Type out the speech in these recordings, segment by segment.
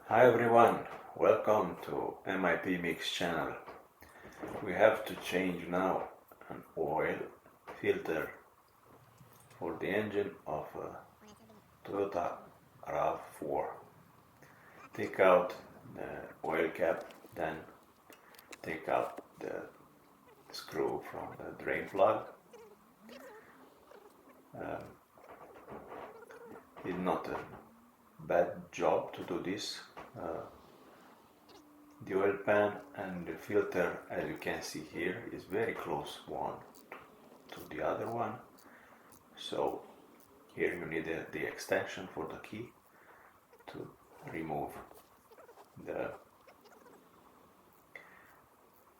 Hi everyone, welcome to MIP Mix channel. We have to change now an oil filter for the engine of a Toyota Rav4. Take out the oil cap, then take out the screw from the drain plug. It's not a bad job to do this. The oil pan and the filter, as you can see here, is very close one to the other one. So here you need the extension for the key to remove the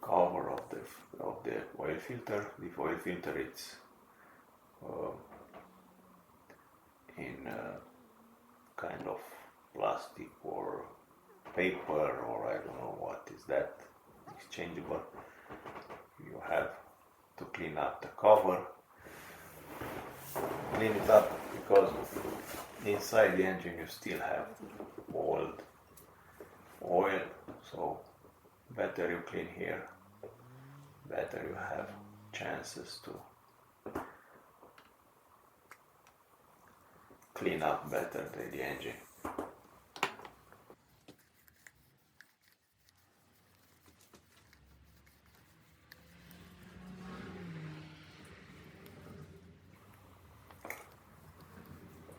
cover of the oil filter. The oil filter is in kind of plastic or paper, or I don't know what is that, exchangeable. You have to clean up the cover, clean it up, because inside the engine you still have old oil, so better you clean here, better you have chances to clean up better the engine.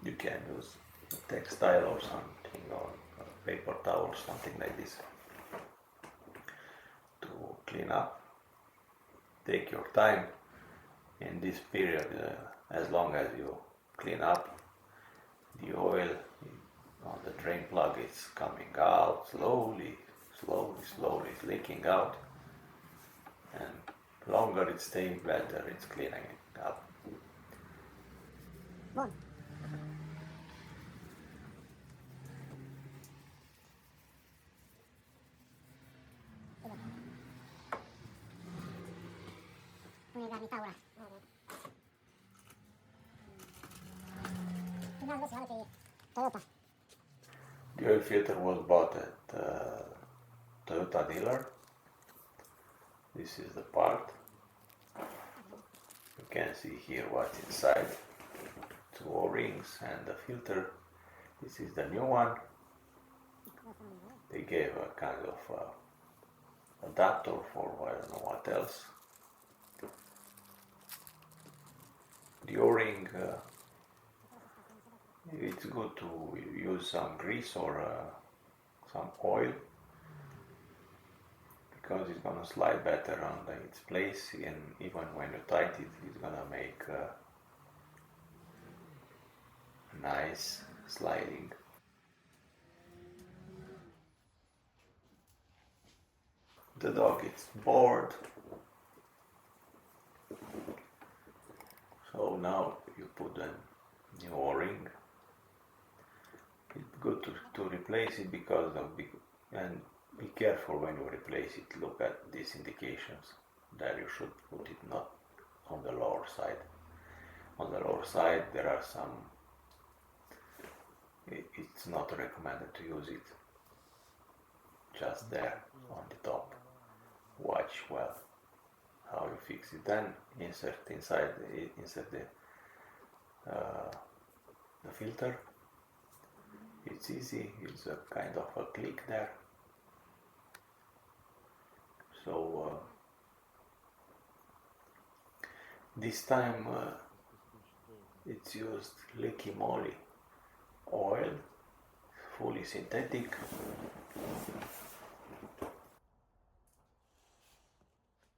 You can use a textile or something, or a paper towel, something like this, to clean up. Take your time in this period. As long as you clean up, the oil on the drain plug is coming out slowly, it's leaking out, and longer it stays, better it's cleaning it up. The oil filter was bought at Toyota dealer. This is the part. You can see here what's inside. Two O-rings and the filter. This is the new one. They gave a kind of adapter for I don't know what else. The O-ring, it's good to use some grease or some oil, because it's gonna slide better on its place, and even when you tighten it, it's gonna make nice sliding. The dog is bored, so now you put a new O-ring. It's good to replace it, because and be careful when you replace it. Look at these indications. There you should put it not on the lower side. On the lower side there are some, it's not recommended to use it just there on the top. Watch well how you fix it. Then insert the filter. It's easy, it's a kind of a click there. So this time it's used Licky Moly oil, fully synthetic.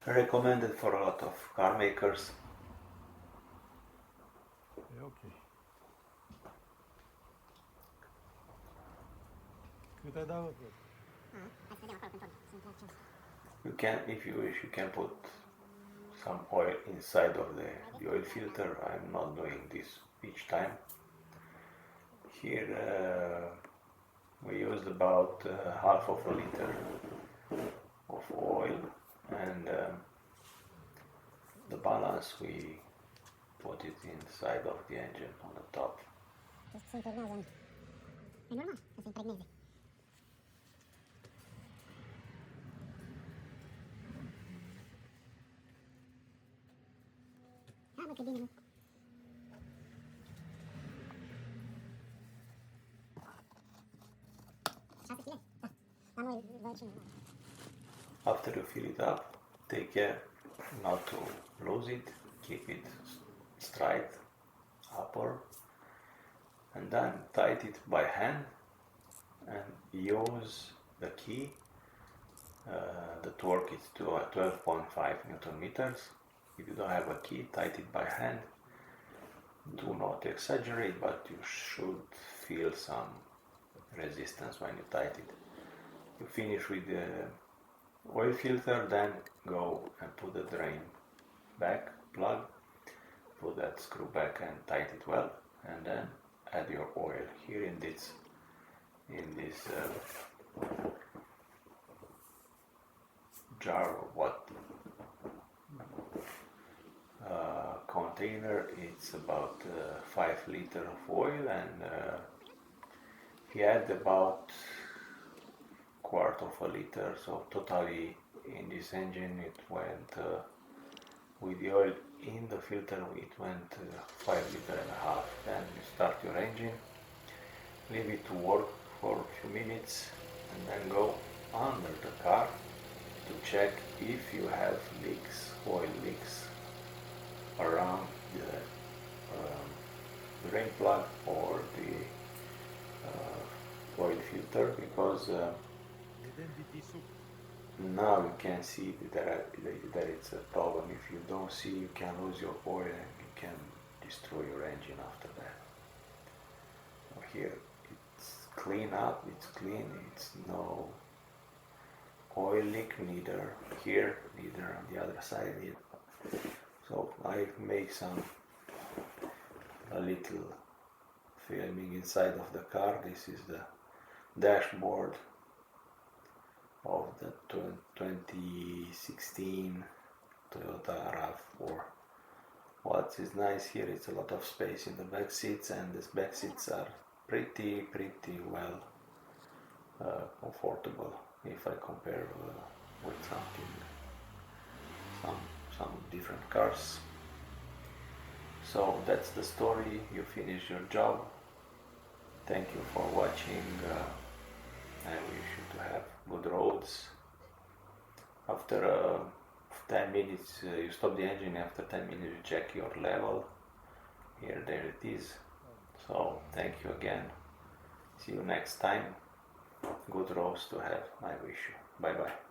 Recommended for a lot of car makers. Okay. Cât ai dat? You can, if you wish, you can put some oil inside of the oil filter. I'm not doing this each time. Here we used about half of a liter of oil, and the balance we put it inside of the engine on the top. After you fill it up, take care not to lose it, keep it straight upper, and then tight it by hand and use the key. The torque is 12.5 Newton meters. If you don't have a key, tight it by hand. Do not exaggerate, but you should feel some resistance when you tight it. You finish with the oil filter, then go and put the drain back, plug, put that screw back and tight it well, and then add your oil here in this jar or what container. It's about 5 liters of oil, and he had about quarter of a liter, so totally in this engine it went with the oil in the filter it went 5 liters and a half. Then you start your engine, leave it to work for a few minutes, and then go under the car to check if you have leaks, oil leaks around the drain plug or the oil filter, because now you can see that it's a problem. If you don't see, you can lose your oil and you can destroy your engine after that. Here it's clean up, it's clean, it's no oil leak, neither here, neither on the other side either. So I make a little filming inside of the car. This is the dashboard of the 2016 Toyota Rav4. What is nice here, it's a lot of space in the back seats, and these back seats are pretty well comfortable if I compare with some different cars. So that's the story. You finish your job. Thank you for watching. I wish you to have good roads. After 10 minutes you stop the engine. After 10 minutes you check your level. Here, there it is. So thank you again. See you next time. Good roads to have, I wish you. Bye bye.